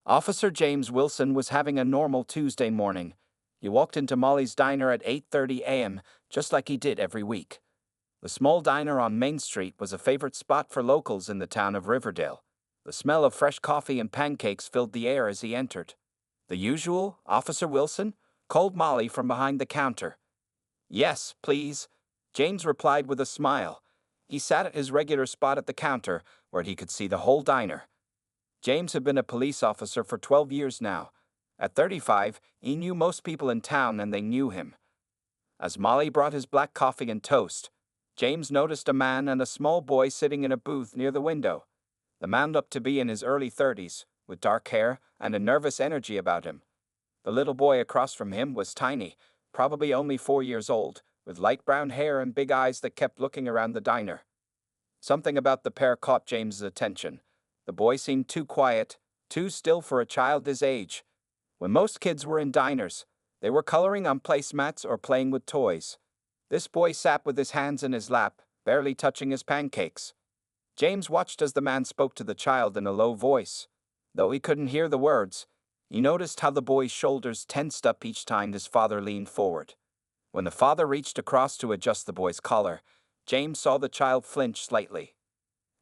Officer James Wilson was having a normal Tuesday morning. He walked into Molly's diner at 8:30 a.m., just like he did every week. The small diner on Main Street was a favorite spot for locals in the town of Riverdale. The smell of fresh coffee and pancakes filled the air as he entered. "The usual, Officer Wilson?" called Molly from behind the counter. "Yes, please," James replied with a smile. He sat at his regular spot at the counter, where he could see the whole diner. James had been a police officer for 12 years now. At 35, he knew most people in town and they knew him. As Molly brought his black coffee and toast, James noticed a man and a small boy sitting in a booth near the window. The man looked to be in his early 30s, with dark hair and a nervous energy about him. The little boy across from him was tiny, probably only 4 years old, with light brown hair and big eyes that kept looking around the diner. Something about the pair caught James's attention. The boy seemed too quiet, too still for a child his age. When most kids were in diners, they were coloring on placemats or playing with toys. This boy sat with his hands in his lap, barely touching his pancakes. James watched as the man spoke to the child in a low voice. Though he couldn't hear the words, he noticed how the boy's shoulders tensed up each time his father leaned forward. When the father reached across to adjust the boy's collar, James saw the child flinch slightly.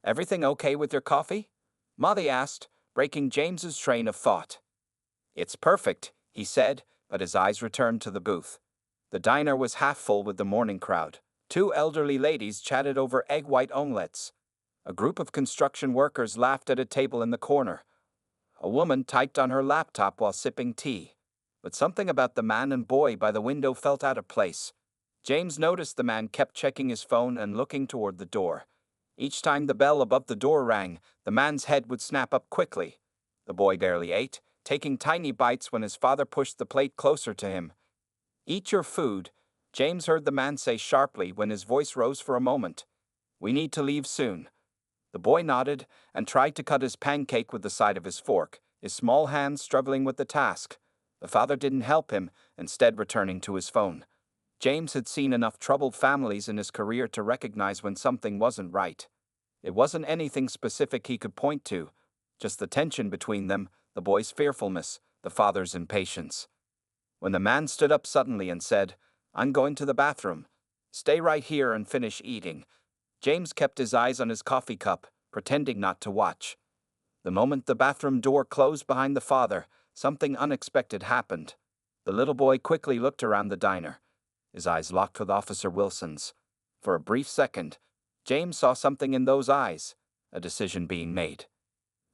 "Everything okay with your coffee?" Molly asked, breaking James's train of thought. "It's perfect," he said, but his eyes returned to the booth. The diner was half full with the morning crowd. Two elderly ladies chatted over egg white omelettes. A group of construction workers laughed at a table in the corner. A woman typed on her laptop while sipping tea. But something about the man and boy by the window felt out of place. James noticed the man kept checking his phone and looking toward the door. Each time the bell above the door rang, the man's head would snap up quickly. The boy barely ate, taking tiny bites when his father pushed the plate closer to him. "Eat your food," James heard the man say sharply when his voice rose for a moment. "We need to leave soon." The boy nodded and tried to cut his pancake with the side of his fork, his small hands struggling with the task. The father didn't help him, instead returning to his phone. James had seen enough troubled families in his career to recognize when something wasn't right. It wasn't anything specific he could point to, just the tension between them, the boy's fearfulness, the father's impatience. When the man stood up suddenly and said, "I'm going to the bathroom. Stay right here and finish eating," James kept his eyes on his coffee cup, pretending not to watch. The moment the bathroom door closed behind the father, something unexpected happened. The little boy quickly looked around the diner. His eyes locked with Officer Wilson's. For a brief second, James saw something in those eyes, a decision being made.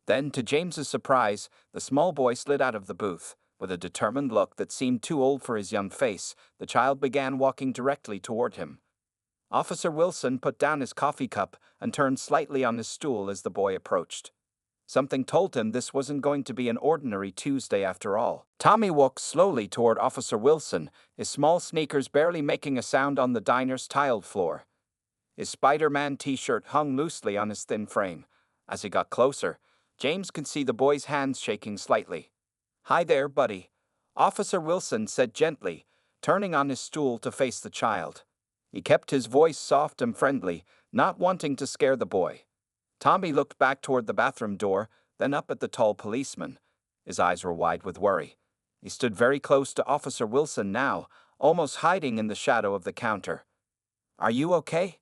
Then, to James's surprise, the small boy slid out of the booth. With a determined look that seemed too old for his young face, the child began walking directly toward him. Officer Wilson put down his coffee cup and turned slightly on his stool as the boy approached. Something told him this wasn't going to be an ordinary Tuesday after all. Tommy walked slowly toward Officer Wilson, his small sneakers barely making a sound on the diner's tiled floor. His Spider-Man t-shirt hung loosely on his thin frame. As he got closer, James could see the boy's hands shaking slightly. "Hi there, buddy," Officer Wilson said gently, turning on his stool to face the child. He kept his voice soft and friendly, not wanting to scare the boy. Tommy looked back toward the bathroom door, then up at the tall policeman. His eyes were wide with worry. He stood very close to Officer Wilson now, almost hiding in the shadow of the counter. "Are you okay?"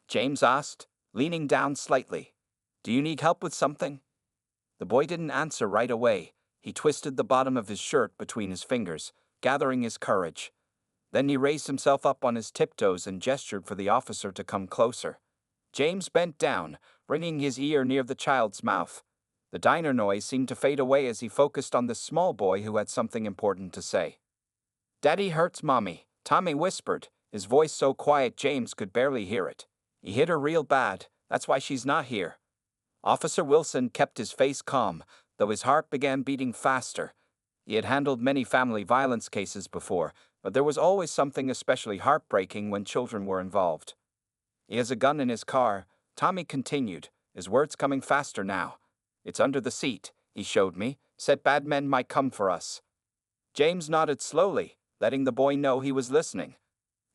James asked, leaning down slightly. "Do you need help with something?" The boy didn't answer right away. He twisted the bottom of his shirt between his fingers, gathering his courage. Then he raised himself up on his tiptoes and gestured for the officer to come closer. James bent down, bringing his ear near the child's mouth. The diner noise seemed to fade away as he focused on the small boy who had something important to say. "Daddy hurts Mommy," Tommy whispered, his voice so quiet James could barely hear it. "He hit her real bad, that's why she's not here." Officer Wilson kept his face calm, though his heart began beating faster. He had handled many family violence cases before, but there was always something especially heartbreaking when children were involved. "He has a gun in his car," Tommy continued, his words coming faster now. "It's under the seat, he showed me, said bad men might come for us." James nodded slowly, letting the boy know he was listening.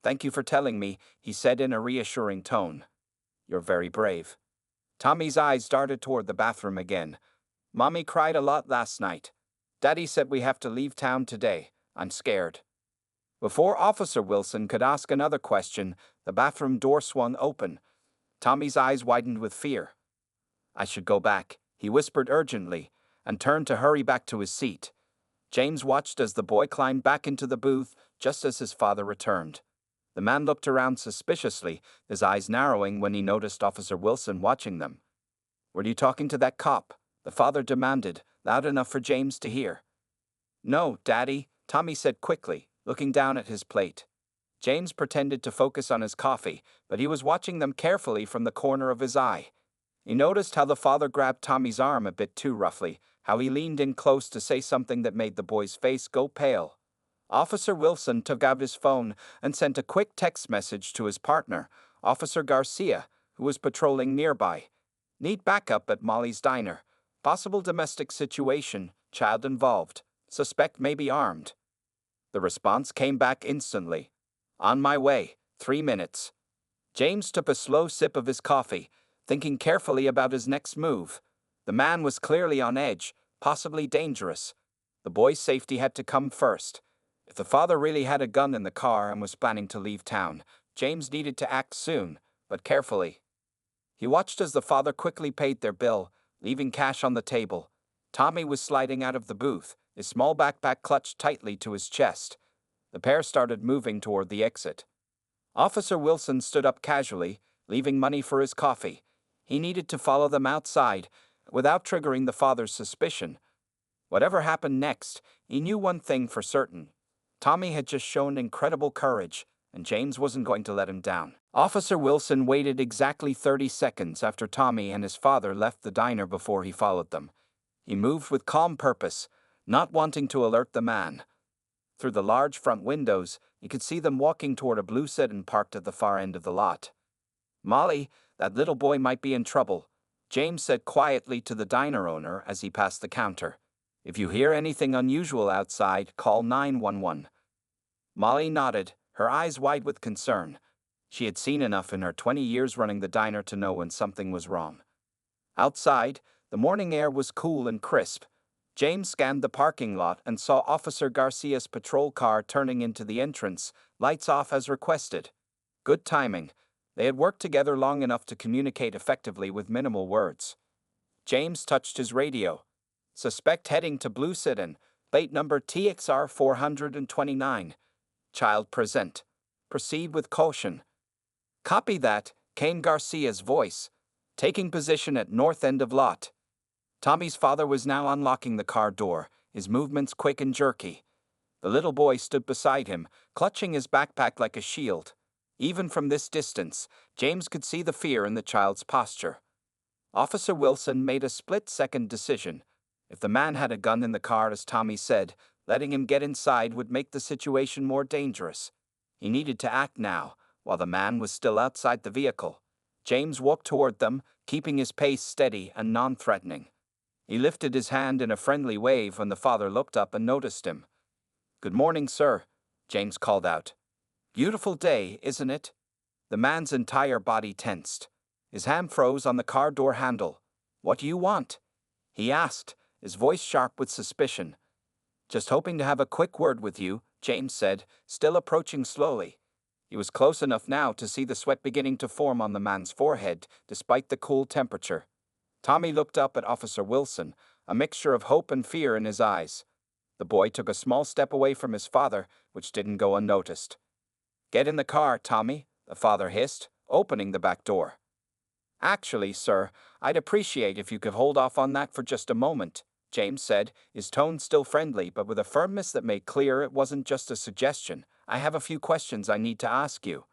"Thank you for telling me," he said in a reassuring tone. "You're very brave." Tommy's eyes darted toward the bathroom again. "Mommy cried a lot last night. Daddy said we have to leave town today. I'm scared. Before Officer Wilson could ask another question, the bathroom door swung open. Tommy's eyes widened with fear. I should go back, he whispered urgently, and turned to hurry back to his seat. James watched as the boy climbed back into the booth just as his father returned. The man looked around suspiciously, his eyes narrowing when he noticed Officer Wilson watching them. Were you talking to that cop? The father demanded, loud enough for James to hear. No, Daddy, Tommy said quickly, looking down at his plate. James pretended to focus on his coffee, but he was watching them carefully from the corner of his eye. He noticed how the father grabbed Tommy's arm a bit too roughly, how he leaned in close to say something that made the boy's face go pale. Officer Wilson took out his phone and sent a quick text message to his partner, Officer Garcia, who was patrolling nearby. Need backup at Molly's diner. Possible domestic situation, child involved. Suspect may be armed. The response came back instantly. On my way, 3 minutes. James took a slow sip of his coffee, thinking carefully about his next move. The man was clearly on edge, possibly dangerous. The boy's safety had to come first. If the father really had a gun in the car and was planning to leave town, James needed to act soon, but carefully. He watched as the father quickly paid their bill, leaving cash on the table. Tommy was sliding out of the booth, his small backpack clutched tightly to his chest. The pair started moving toward the exit. Officer Wilson stood up casually, leaving money for his coffee. He needed to follow them outside, without triggering the father's suspicion. Whatever happened next, he knew one thing for certain. Tommy had just shown incredible courage, and James wasn't going to let him down. Officer Wilson waited exactly 30 seconds after Tommy and his father left the diner before he followed them. He moved with calm purpose, not wanting to alert the man. Through the large front windows, he could see them walking toward a blue sedan parked at the far end of the lot. Molly, that little boy might be in trouble, James said quietly to the diner owner as he passed the counter. If you hear anything unusual outside, call 911. Molly nodded, her eyes wide with concern. She had seen enough in her 20 years running the diner to know when something was wrong. Outside, the morning air was cool and crisp. James scanned the parking lot and saw Officer Garcia's patrol car turning into the entrance, lights off as requested. Good timing. They had worked together long enough to communicate effectively with minimal words. James touched his radio. Suspect heading to Blue Sedan, plate number TXR 429. Child present. Proceed with caution. Copy that, came Garcia's voice, taking position at north end of lot. Tommy's father was now unlocking the car door, his movements quick and jerky. The little boy stood beside him, clutching his backpack like a shield. Even from this distance, James could see the fear in the child's posture. Officer Wilson made a split-second decision. If the man had a gun in the car, as Tommy said, letting him get inside would make the situation more dangerous. He needed to act now, while the man was still outside the vehicle. James walked toward them, keeping his pace steady and non-threatening. He lifted his hand in a friendly wave when the father looked up and noticed him. Good morning, sir, James called out. Beautiful day, isn't it? The man's entire body tensed. His hand froze on the car door handle. What do you want? He asked, his voice sharp with suspicion. Just hoping to have a quick word with you, James said, still approaching slowly. He was close enough now to see the sweat beginning to form on the man's forehead, despite the cool temperature. Tommy looked up at Officer Wilson, a mixture of hope and fear in his eyes. The boy took a small step away from his father, which didn't go unnoticed. Get in the car, Tommy, the father hissed, opening the back door. Actually, sir, I'd appreciate if you could hold off on that for just a moment, James said, his tone still friendly but with a firmness that made clear it wasn't just a suggestion. I have a few questions I need to ask you.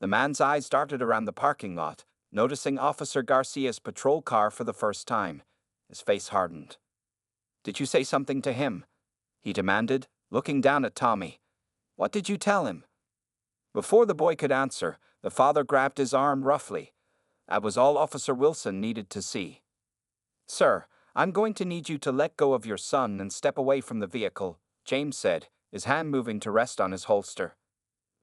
The man's eyes darted around the parking lot, noticing Officer Garcia's patrol car for the first time. His face hardened. Did you say something to him? He demanded, looking down at Tommy. What did you tell him? Before the boy could answer, the father grabbed his arm roughly. That was all Officer Wilson needed to see. Sir, I'm going to need you to let go of your son and step away from the vehicle, James said, his hand moving to rest on his holster.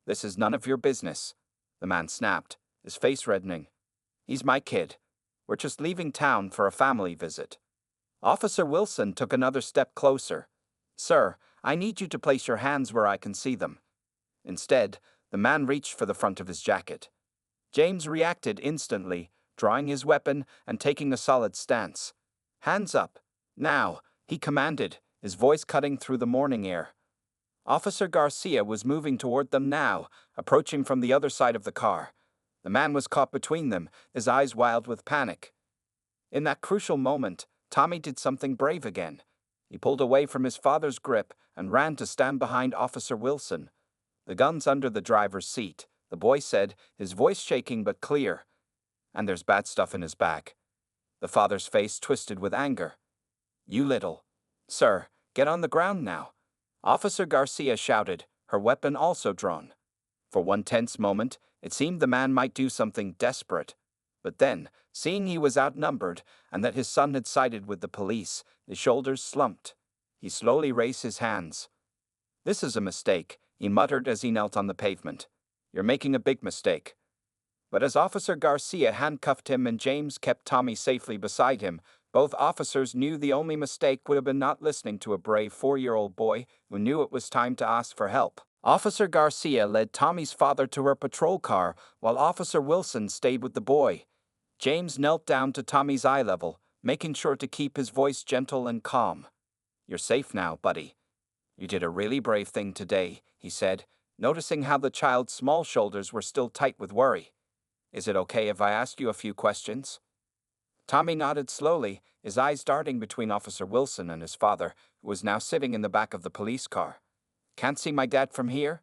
This is none of your business, the man snapped, his face reddening. He's my kid. We're just leaving town for a family visit. Officer Wilson took another step closer, Sir, I need you to place your hands where I can see them. Instead, the man reached for the front of his jacket. James reacted instantly, drawing his weapon and taking a solid stance. Hands up. Now, he commanded, his voice cutting through the morning air. Officer Garcia was moving toward them now, approaching from the other side of the car. The man was caught between them, his eyes wild with panic. In that crucial moment, Tommy did something brave again. He pulled away from his father's grip and ran to stand behind Officer Wilson. The gun's under the driver's seat, the boy said, his voice shaking but clear. And there's bad stuff in his bag. The father's face twisted with anger. You little. Sir, get on the ground now. Officer Garcia shouted, her weapon also drawn. For one tense moment, it seemed the man might do something desperate. But then, seeing he was outnumbered and that his son had sided with the police, his shoulders slumped. He slowly raised his hands. This is a mistake, he muttered as he knelt on the pavement. You're making a big mistake. But as Officer Garcia handcuffed him and James kept Tommy safely beside him, both officers knew the only mistake would have been not listening to a brave 4-year-old boy who knew it was time to ask for help. Officer Garcia led Tommy's father to her patrol car, while Officer Wilson stayed with the boy. James knelt down to Tommy's eye level, making sure to keep his voice gentle and calm. You're safe now, buddy. You did a really brave thing today, he said, noticing how the child's small shoulders were still tight with worry. Is it okay if I ask you a few questions? Tommy nodded slowly, his eyes darting between Officer Wilson and his father, who was now sitting in the back of the police car. Can't see my dad from here?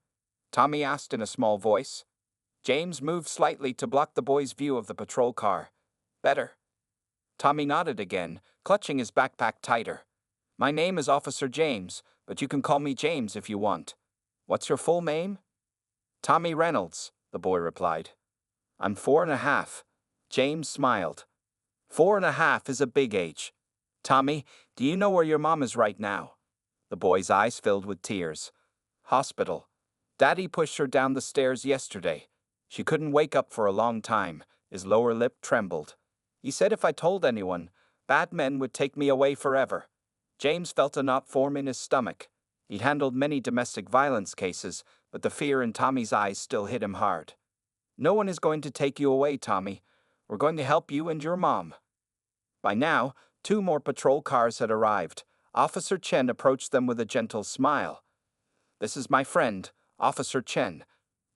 Tommy asked in a small voice. James moved slightly to block the boy's view of the patrol car. Better. Tommy nodded again, clutching his backpack tighter. My name is Officer James, but you can call me James if you want. What's your full name? Tommy Reynolds, the boy replied. I'm 4.5. James smiled. 4.5 is a big age. Tommy, do you know where your mom is right now? The boy's eyes filled with tears. Hospital. Daddy pushed her down the stairs yesterday. She couldn't wake up for a long time. His lower lip trembled. He said if I told anyone, bad men would take me away forever. James felt a knot form in his stomach. He'd handled many domestic violence cases, but the fear in Tommy's eyes still hit him hard. No one is going to take you away, Tommy. We're going to help you and your mom. By now, 2 more patrol cars had arrived. Officer Chen approached them with a gentle smile. This is my friend, Officer Chen,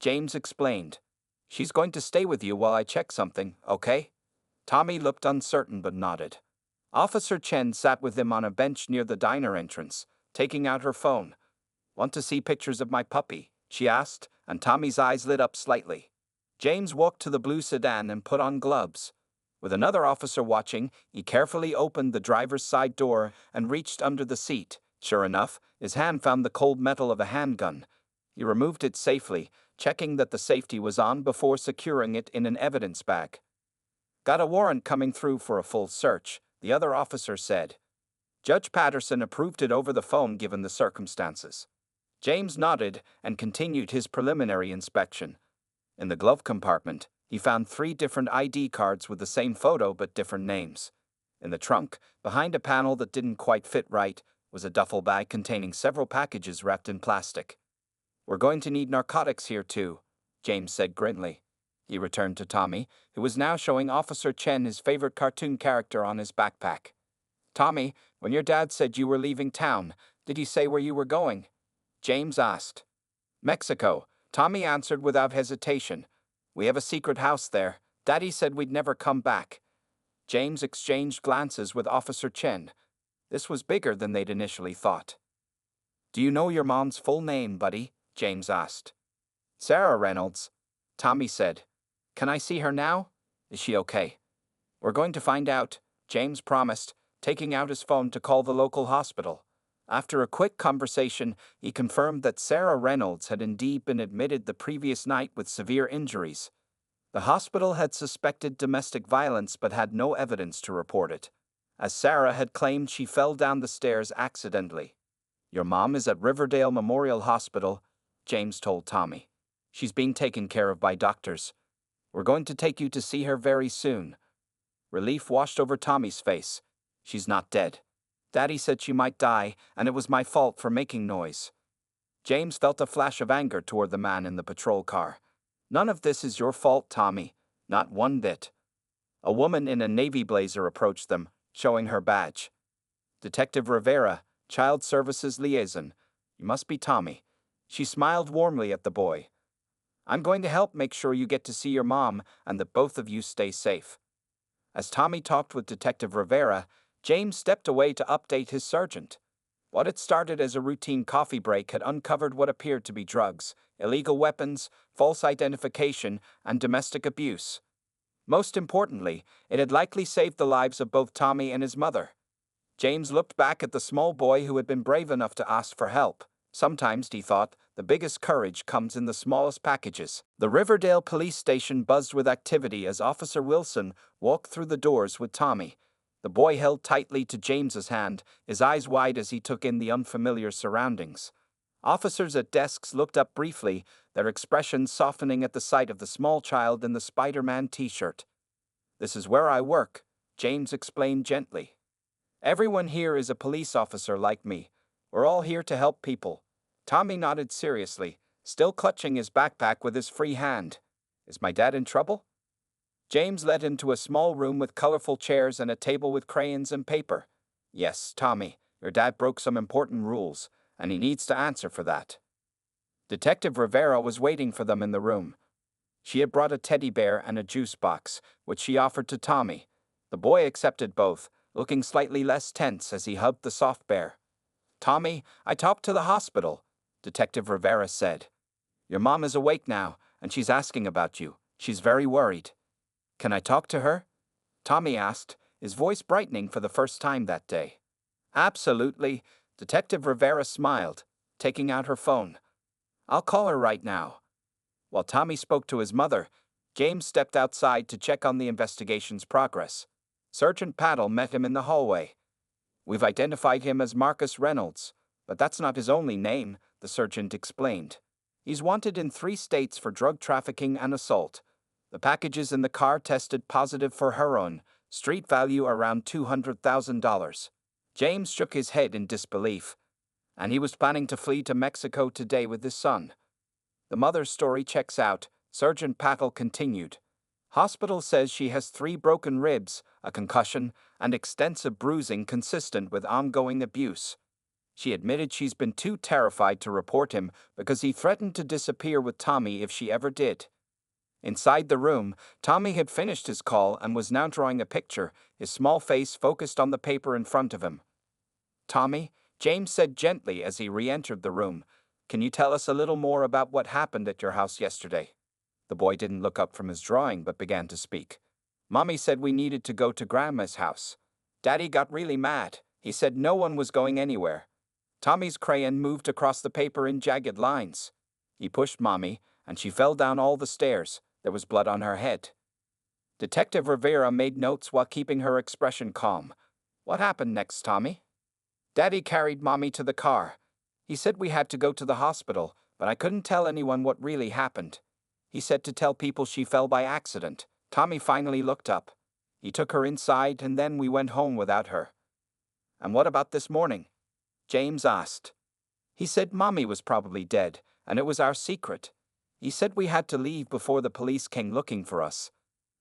James explained. She's going to stay with you while I check something, okay? Tommy looked uncertain but nodded. Officer Chen sat with him on a bench near the diner entrance, taking out her phone. Want to see pictures of my puppy? She asked, and Tommy's eyes lit up slightly. James walked to the blue sedan and put on gloves. With another officer watching, he carefully opened the driver's side door and reached under the seat. Sure enough, his hand found the cold metal of a handgun. He removed it safely, checking that the safety was on before securing it in an evidence bag. Got a warrant coming through for a full search, the other officer said. Judge Patterson approved it over the phone given the circumstances. James nodded and continued his preliminary inspection. In the glove compartment, he found 3 different ID cards with the same photo but different names. In the trunk, behind a panel that didn't quite fit right, was a duffel bag containing several packages wrapped in plastic. We're going to need narcotics here too, James said grimly. He returned to Tommy, who was now showing Officer Chen his favorite cartoon character on his backpack. Tommy, when your dad said you were leaving town, did he say where you were going? James asked. Mexico, Tommy answered without hesitation. We have a secret house there. Daddy said we'd never come back. James exchanged glances with Officer Chen. This was bigger than they'd initially thought. Do you know your mom's full name, buddy? James asked. Sarah Reynolds, Tommy said. Can I see her now? Is she okay? We're going to find out, James promised, taking out his phone to call the local hospital. After a quick conversation, he confirmed that Sarah Reynolds had indeed been admitted the previous night with severe injuries. The hospital had suspected domestic violence but had no evidence to report it, as Sarah had claimed she fell down the stairs accidentally. Your mom is at Riverdale Memorial Hospital, James told Tommy. She's being taken care of by doctors. We're going to take you to see her very soon. Relief washed over Tommy's face. She's not dead. Daddy said she might die, and it was my fault for making noise. James felt a flash of anger toward the man in the patrol car. None of this is your fault, Tommy. Not one bit. A woman in a navy blazer approached them, showing her badge. Detective Rivera, Child Services Liaison. You must be Tommy. She smiled warmly at the boy. I'm going to help make sure you get to see your mom and that both of you stay safe. As Tommy talked with Detective Rivera, James stepped away to update his sergeant. What had started as a routine coffee break had uncovered what appeared to be drugs, illegal weapons, false identification, and domestic abuse. Most importantly, it had likely saved the lives of both Tommy and his mother. James looked back at the small boy who had been brave enough to ask for help. Sometimes, he thought, the biggest courage comes in the smallest packages. The Riverdale police station buzzed with activity as Officer Wilson walked through the doors with Tommy. The boy held tightly to James's hand, his eyes wide as he took in the unfamiliar surroundings. Officers at desks looked up briefly, their expressions softening at the sight of the small child in the Spider-Man t-shirt. This is where I work, James explained gently. Everyone here is a police officer like me. We're all here to help people. Tommy nodded seriously, still clutching his backpack with his free hand. Is my dad in trouble? James led him to a small room with colorful chairs and a table with crayons and paper. Yes, Tommy, your dad broke some important rules, and he needs to answer for that. Detective Rivera was waiting for them in the room. She had brought a teddy bear and a juice box, which she offered to Tommy. The boy accepted both, looking slightly less tense as he hugged the soft bear. Tommy, I talked to the hospital, Detective Rivera said. Your mom is awake now, and she's asking about you. She's very worried. Can I talk to her? Tommy asked, his voice brightening for the first time that day. Absolutely, Detective Rivera smiled, taking out her phone. I'll call her right now. While Tommy spoke to his mother, James stepped outside to check on the investigation's progress. Sergeant Paddle met him in the hallway. We've identified him as Marcus Reynolds, but that's not his only name, the sergeant explained. He's wanted in 3 states for drug trafficking and assault. The packages in the car tested positive for heroin, street value around $200,000. James shook his head in disbelief. And he was planning to flee to Mexico today with his son. The mother's story checks out, Sergeant Paddle continued. Hospital says she has 3 broken ribs, a concussion, and extensive bruising consistent with ongoing abuse. She admitted she's been too terrified to report him because he threatened to disappear with Tommy if she ever did. Inside the room, Tommy had finished his call and was now drawing a picture, his small face focused on the paper in front of him. Tommy, James said gently as he re-entered the room, can you tell us a little more about what happened at your house yesterday? The boy didn't look up from his drawing but began to speak. Mommy said we needed to go to Grandma's house. Daddy got really mad. He said no one was going anywhere. Tommy's crayon moved across the paper in jagged lines. He pushed Mommy, and she fell down all the stairs. There was blood on her head. Detective Rivera made notes while keeping her expression calm. What happened next, Tommy? Daddy carried Mommy to the car. He said we had to go to the hospital, but I couldn't tell anyone what really happened. He said to tell people she fell by accident. Tommy finally looked up. He took her inside and then we went home without her. And what about this morning? James asked. He said Mommy was probably dead, and it was our secret. He said we had to leave before the police came looking for us.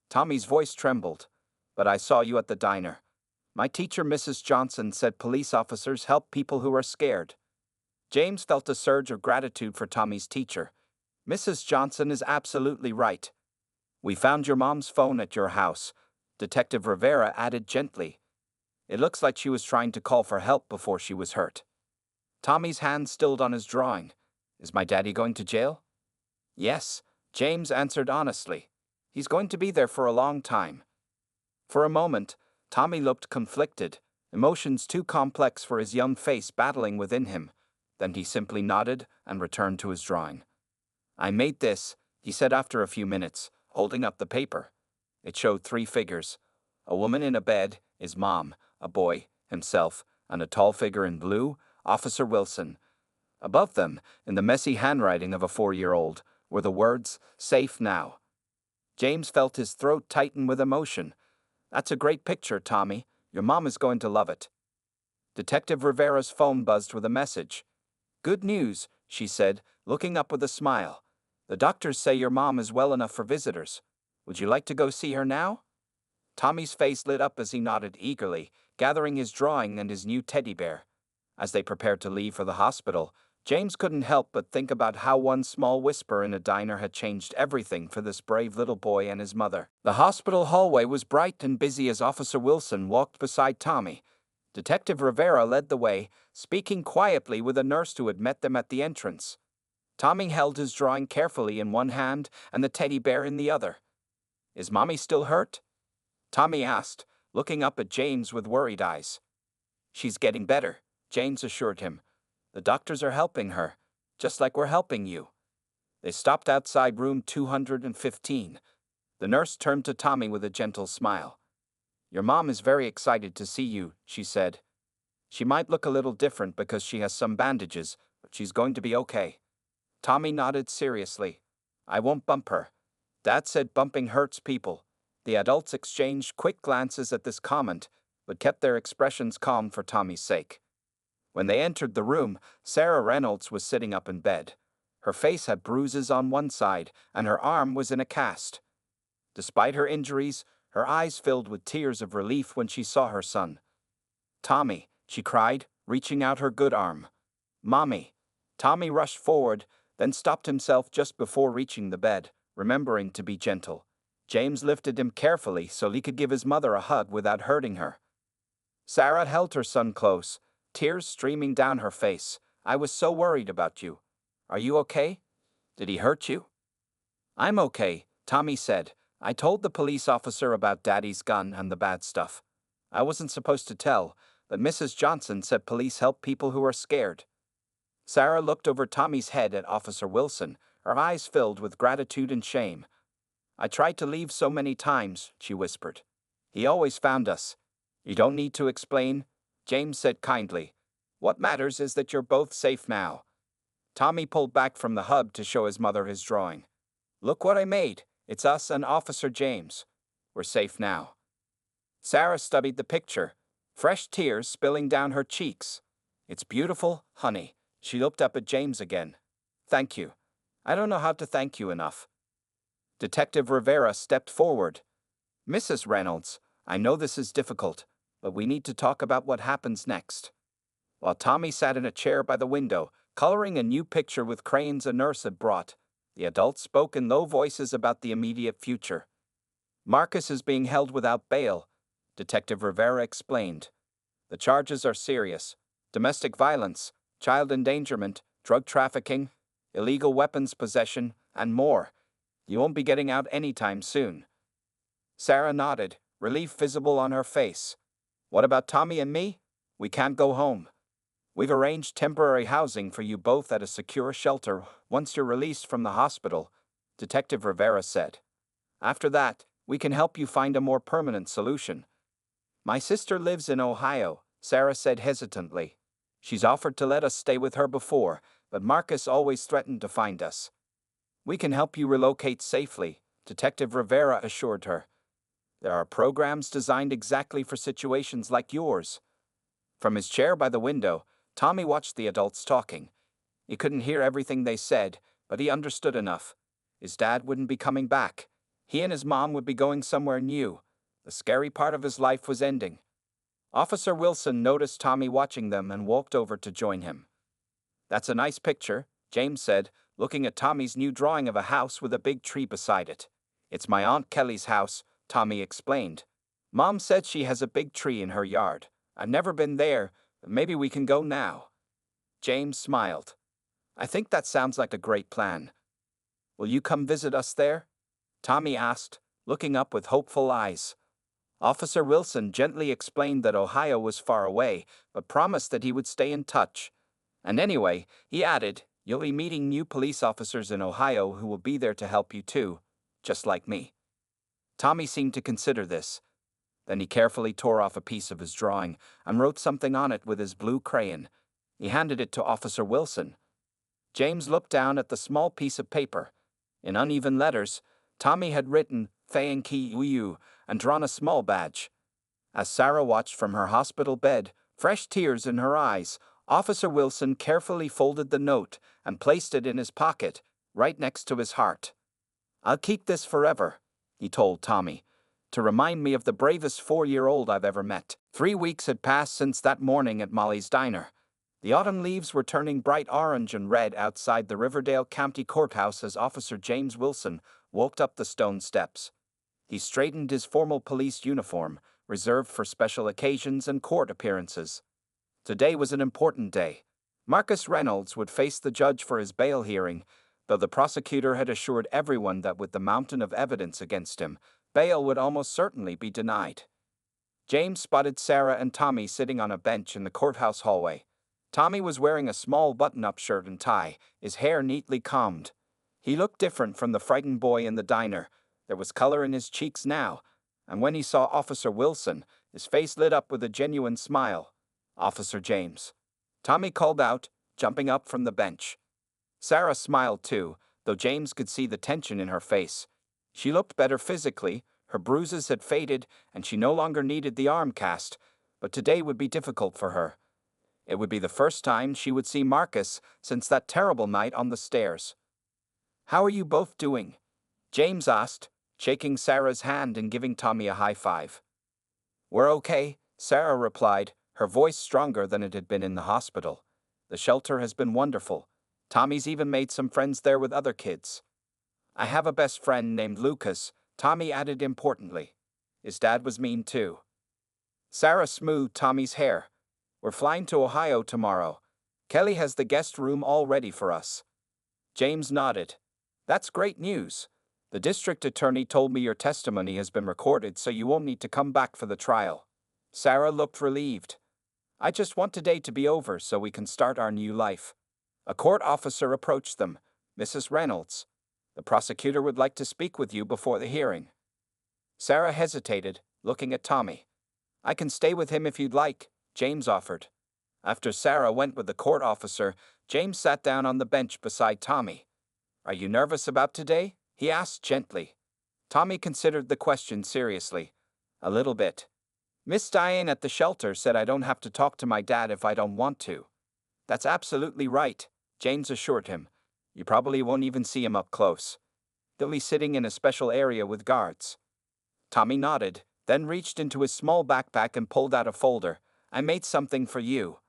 Tommy's voice trembled. But I saw you at the diner. My teacher, Mrs. Johnson, said police officers help people who are scared. James felt a surge of gratitude for Tommy's teacher. Mrs. Johnson is absolutely right. We found your mom's phone at your house, Detective Rivera added gently. It looks like she was trying to call for help before she was hurt. Tommy's hand stilled on his drawing. Is my daddy going to jail? Yes, James answered honestly. He's going to be there for a long time. For a moment, Tommy looked conflicted, emotions too complex for his young face battling within him. Then he simply nodded and returned to his drawing. I made this, he said after a few minutes, holding up the paper. It showed 3 figures. A woman in a bed, his mom, a boy, himself, and a tall figure in blue, Officer Wilson. Above them, in the messy handwriting of a 4-year-old, were the words, "Safe now." James felt his throat tighten with emotion. That's a great picture, Tommy. Your mom is going to love it. Detective Rivera's phone buzzed with a message. "Good news," she said, looking up with a smile. "The doctors say your mom is well enough for visitors. Would you like to go see her now?" Tommy's face lit up as he nodded eagerly, gathering his drawing and his new teddy bear. As they prepared to leave for the hospital, James couldn't help but think about how one small whisper in a diner had changed everything for this brave little boy and his mother. The hospital hallway was bright and busy as Officer Wilson walked beside Tommy. Detective Rivera led the way, speaking quietly with a nurse who had met them at the entrance. Tommy held his drawing carefully in one hand and the teddy bear in the other. "Is Mommy still hurt?" Tommy asked, looking up at James with worried eyes. "She's getting better," James assured him. "The doctors are helping her, just like we're helping you." They stopped outside room 215. The nurse turned to Tommy with a gentle smile. "Your mom is very excited to see you," she said. "She might look a little different because she has some bandages, but she's going to be okay." Tommy nodded seriously. "I won't bump her." Dad said bumping hurts people. The adults exchanged quick glances at this comment, but kept their expressions calm for Tommy's sake. When they entered the room, Sarah Reynolds was sitting up in bed. Her face had bruises on one side, and her arm was in a cast. Despite her injuries, her eyes filled with tears of relief when she saw her son. "Tommy," she cried, reaching out her good arm. "Mommy." Tommy rushed forward, then stopped himself just before reaching the bed, remembering to be gentle. James lifted him carefully so he could give his mother a hug without hurting her. Sarah held her son close, tears streaming down her face. "I was so worried about you. Are you okay? Did he hurt you?" "I'm okay," Tommy said. "I told the police officer about Daddy's gun and the bad stuff. I wasn't supposed to tell, but Mrs. Johnson said police help people who are scared." Sarah looked over Tommy's head at Officer Wilson, her eyes filled with gratitude and shame. "I tried to leave so many times," she whispered. "He always found us." "You don't need to explain," James said kindly. "What matters is that you're both safe now." Tommy pulled back from the hug to show his mother his drawing. "Look what I made. It's us and Officer James. We're safe now." Sarah studied the picture, fresh tears spilling down her cheeks. "It's beautiful, honey." She looked up at James again. "Thank you. I don't know how to thank you enough." Detective Rivera stepped forward. "Mrs. Reynolds, I know this is difficult, but we need to talk about what happens next." While Tommy sat in a chair by the window, coloring a new picture with crayons a nurse had brought, the adults spoke in low voices about the immediate future. "Marcus is being held without bail," Detective Rivera explained. "The charges are serious: domestic violence, child endangerment, drug trafficking, illegal weapons possession, and more. You won't be getting out anytime soon." Sarah nodded, relief visible on her face. "What about Tommy and me? We can't go home. We've arranged temporary housing for you both at a secure shelter once you're released from the hospital," Detective Rivera said. "After that, we can help you find a more permanent solution." "My sister lives in Ohio," Sarah said hesitantly. "She's offered to let us stay with her before, but Marcus always threatened to find us." "We can help you relocate safely," Detective Rivera assured her. "There are programs designed exactly for situations like yours." From his chair by the window, Tommy watched the adults talking. He couldn't hear everything they said, but he understood enough. His dad wouldn't be coming back. He and his mom would be going somewhere new. The scary part of his life was ending. Officer Wilson noticed Tommy watching them and walked over to join him. "That's a nice picture," James said, looking at Tommy's new drawing of a house with a big tree beside it. "It's my Aunt Kelly's house," Tommy explained. "Mom said she has a big tree in her yard. I've never been there, but maybe we can go now." James smiled. "I think that sounds like a great plan." "Will you come visit us there?" Tommy asked, looking up with hopeful eyes. Officer Wilson gently explained that Ohio was far away, but promised that he would stay in touch. "And anyway," he added, "you'll be meeting new police officers in Ohio who will be there to help you too, just like me." Tommy seemed to consider this. Then he carefully tore off a piece of his drawing and wrote something on it with his blue crayon. He handed it to Officer Wilson. James looked down at the small piece of paper. In uneven letters, Tommy had written "Thank you" and drawn a small badge. As Sarah watched from her hospital bed, Fresh tears in her eyes, Officer Wilson carefully folded the note and placed it in his pocket, right next to his heart. "I'll keep this forever," he told Tommy, "to remind me of the bravest 4-year-old I've ever met." 3 weeks had passed since that morning at Molly's Diner. The autumn leaves were turning bright orange and red outside the Riverdale County Courthouse as Officer James Wilson walked up the stone steps. He straightened his formal police uniform, reserved for special occasions and court appearances. Today was an important day. Marcus Reynolds would face the judge for his bail hearing, though the prosecutor had assured everyone that with the mountain of evidence against him, bail would almost certainly be denied. James spotted Sarah and Tommy sitting on a bench in the courthouse hallway. Tommy was wearing a small button-up shirt and tie, his hair neatly combed. He looked different from the frightened boy in the diner. There was color in his cheeks now, and when he saw Officer Wilson, his face lit up with a genuine smile. "Officer James," Tommy called out, jumping up from the bench. Sarah smiled too, though James could see the tension in her face. She looked better physically, her bruises had faded, and she no longer needed the arm cast, but today would be difficult for her. It would be the first time she would see Marcus since that terrible night on the stairs. "How are you both doing?" James asked, shaking Sarah's hand and giving Tommy a high five. "We're okay," Sarah replied, her voice stronger than it had been in the hospital. "The shelter has been wonderful. Tommy's even made some friends there with other kids. I have a best friend named Lucas," Tommy added importantly. "His dad was mean too." Sarah smoothed Tommy's hair. "We're flying to Ohio tomorrow. Kelly has the guest room all ready for us." James nodded. "That's great news. The district attorney told me your testimony has been recorded, so you won't need to come back for the trial." Sarah looked relieved. "I just want today to be over so we can start our new life." A court officer approached them. "Mrs. Reynolds, the prosecutor would like to speak with you before the hearing." Sarah hesitated, looking at Tommy. "I can stay with him if you'd like," James offered. After Sarah went with the court officer, James sat down on the bench beside Tommy. "Are you nervous about today?" he asked gently. Tommy considered the question seriously. "A little bit. Miss Diane at the shelter said I don't have to talk to my dad if I don't want to." "That's absolutely right," James assured him. "You probably won't even see him up close. He'll be sitting in a special area with guards." Tommy nodded, then reached into his small backpack and pulled out a folder. "I made something for you."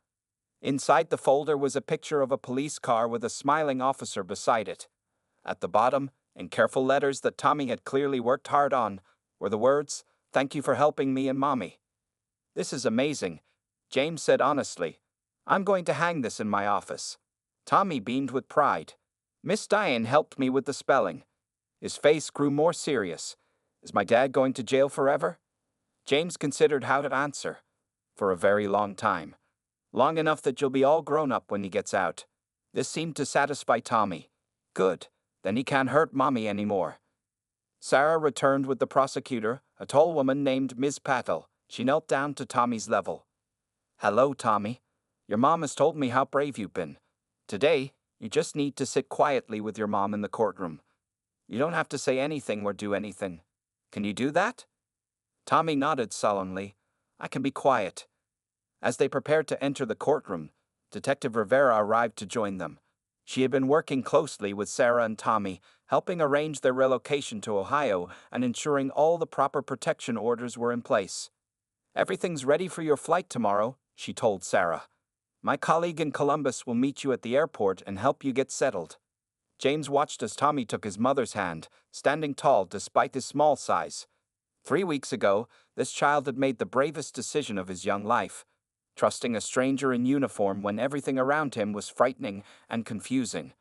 Inside the folder was a picture of a police car with a smiling officer beside it. At the bottom, in careful letters that Tommy had clearly worked hard on, were the words, "Thank you for helping me and Mommy." "This is amazing," James said honestly. "I'm going to hang this in my office." Tommy beamed with pride. "Miss Diane helped me with the spelling." His face grew more serious. "Is my dad going to jail forever?" James considered how to answer. "For a very long time. Long enough that you'll be all grown up when he gets out." This seemed to satisfy Tommy. "Good. Then he can't hurt Mommy anymore." Sarah returned with the prosecutor, a tall woman named Ms. Patel. She knelt down to Tommy's level. "Hello, Tommy. Your mom has told me how brave you've been. Today, you just need to sit quietly with your mom in the courtroom. You don't have to say anything or do anything. Can you do that?" Tommy nodded sullenly. "I can be quiet." As they prepared to enter the courtroom, Detective Rivera arrived to join them. She had been working closely with Sarah and Tommy, helping arrange their relocation to Ohio and ensuring all the proper protection orders were in place. "Everything's ready for your flight tomorrow," she told Sarah. "My colleague in Columbus will meet you at the airport and help you get settled." James watched as Tommy took his mother's hand, standing tall despite his small size. 3 weeks ago, this child had made the bravest decision of his young life, trusting a stranger in uniform when everything around him was frightening and confusing.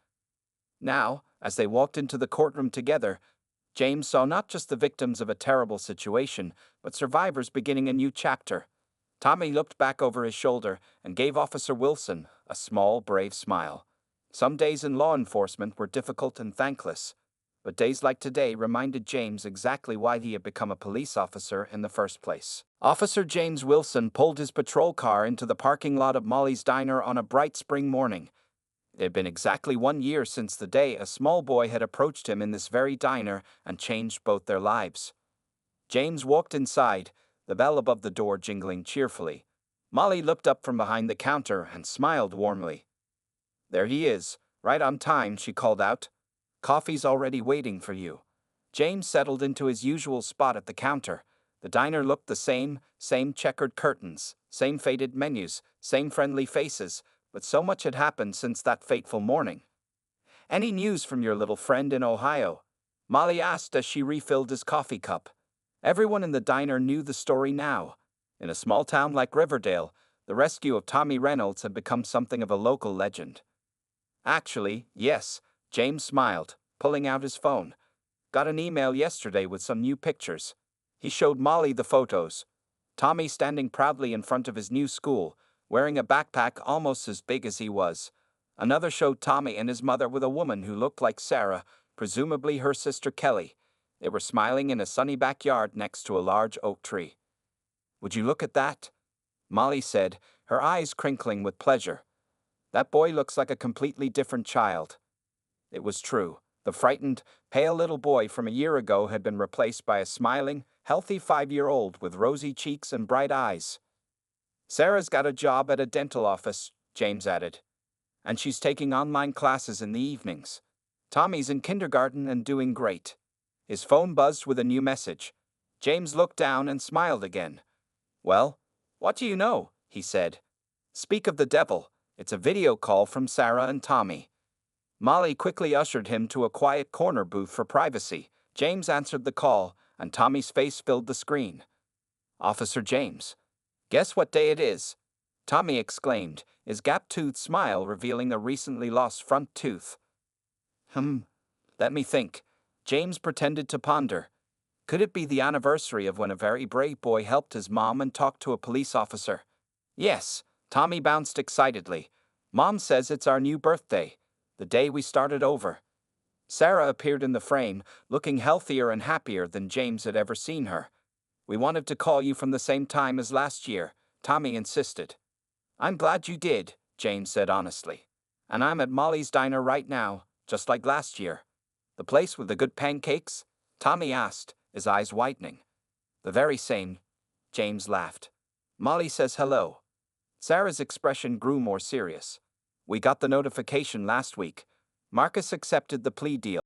Now, as they walked into the courtroom together, James saw not just the victims of a terrible situation, but survivors beginning a new chapter. Tommy looked back over his shoulder and gave Officer Wilson a small, brave smile. Some days in law enforcement were difficult and thankless, but days like today reminded James exactly why he had become a police officer in the first place. Officer James Wilson pulled his patrol car into the parking lot of Molly's Diner on a bright spring morning. It had been exactly 1 year since the day a small boy had approached him in this very diner and changed both their lives. James walked inside, the bell above the door jingling cheerfully. Molly looked up from behind the counter and smiled warmly. "There he is, right on time," she called out. "Coffee's already waiting for you." James settled into his usual spot at the counter. The diner looked the same checkered curtains, same faded menus, same friendly faces, but so much had happened since that fateful morning. "Any news from your little friend in Ohio?" Molly asked as she refilled his coffee cup. Everyone in the diner knew the story now. In a small town like Riverdale, the rescue of Tommy Reynolds had become something of a local legend. "Actually, yes," James smiled, pulling out his phone. "Got an email yesterday with some new pictures." He showed Molly the photos. Tommy standing proudly in front of his new school, wearing a backpack almost as big as he was. Another showed Tommy and his mother with a woman who looked like Sarah, presumably her sister Kelly. They were smiling in a sunny backyard next to a large oak tree. "Would you look at that?" Molly said, her eyes crinkling with pleasure. "That boy looks like a completely different child." It was true. The frightened, pale little boy from a year ago had been replaced by a smiling, healthy 5-year-old with rosy cheeks and bright eyes. "Sarah's got a job at a dental office," James added. "And she's taking online classes in the evenings. Tommy's in kindergarten and doing great." His phone buzzed with a new message. James looked down and smiled again. "Well, what do you know?" he said. "Speak of the devil, it's a video call from Sarah and Tommy." Molly quickly ushered him to a quiet corner booth for privacy. James answered the call, and Tommy's face filled the screen. "Officer James. Guess what day it is?" Tommy exclaimed, his gap-toothed smile revealing a recently lost front tooth. Let me think." James pretended to ponder. Could it be the anniversary of when a very brave boy helped his mom and talked to a police officer? "Yes," Tommy bounced excitedly. "Mom says it's our new birthday, the day we started over." Sarah appeared in the frame, looking healthier and happier than James had ever seen her. "We wanted to call you from the same time as last year," Tommy insisted. "I'm glad you did," James said honestly. "And I'm at Molly's diner right now, just like last year." "The place with the good pancakes?" Tommy asked, his eyes widening. "The very same," James laughed. "Molly says hello." Sarah's expression grew more serious. "We got the notification last week. Marcus accepted the plea deal."